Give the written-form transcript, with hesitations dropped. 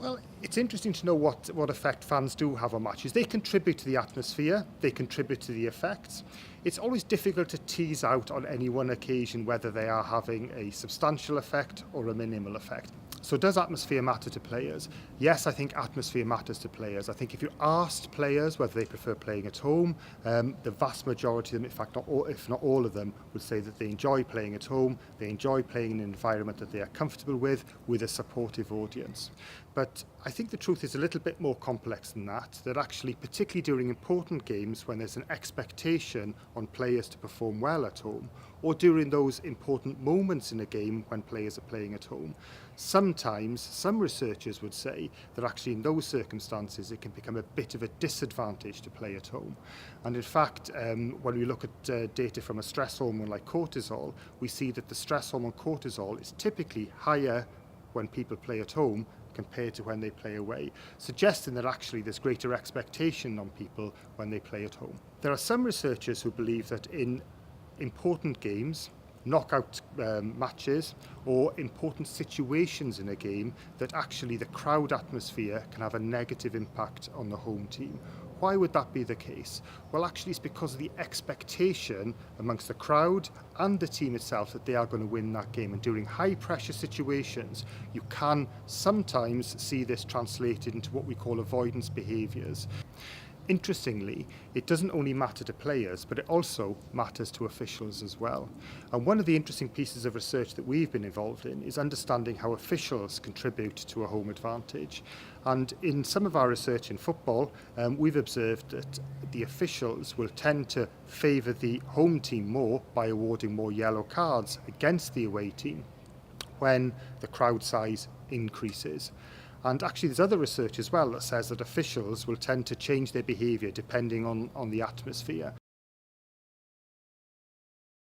Well, it's interesting to know what effect fans do have on matches. They contribute to the atmosphere, they contribute to the effects. It's always difficult to tease out on any one occasion whether they are having a substantial effect or a minimal effect. So does atmosphere matter to players? Yes, I think atmosphere matters to players. I think if you asked players whether they prefer playing at home, the vast majority of them, in fact, if not all of them, would say that they enjoy playing at home, they enjoy playing in an environment that they are comfortable with a supportive audience. But I think the truth is a little bit more complex than that actually, particularly during important games when there's an expectation on players to perform well at home, or during those important moments in a game when players are playing at home, sometimes some researchers would say that actually in those circumstances it can become a bit of a disadvantage to play at home. And in fact, when we look at data from a stress hormone like cortisol, we see that the stress hormone cortisol is typically higher when people play at home compared to when they play away, suggesting that actually there's greater expectation on people when they play at home. There are some researchers who believe that in important games, knockout matches, or important situations in a game, that actually the crowd atmosphere can have a negative impact on the home team. Why would that be the case? Well, actually it's because of the expectation amongst the crowd and the team itself that they are going to win that game. And during high pressure situations, you can sometimes see this translated into what we call avoidance behaviours. Interestingly, it doesn't only matter to players, but it also matters to officials as well. And one of the interesting pieces of research that we've been involved in is understanding how officials contribute to a home advantage. And in some of our research in football, we've observed that the officials will tend to favour the home team more by awarding more yellow cards against the away team when the crowd size increases. And actually there's other research as well that says that officials will tend to change their behaviour depending on the atmosphere.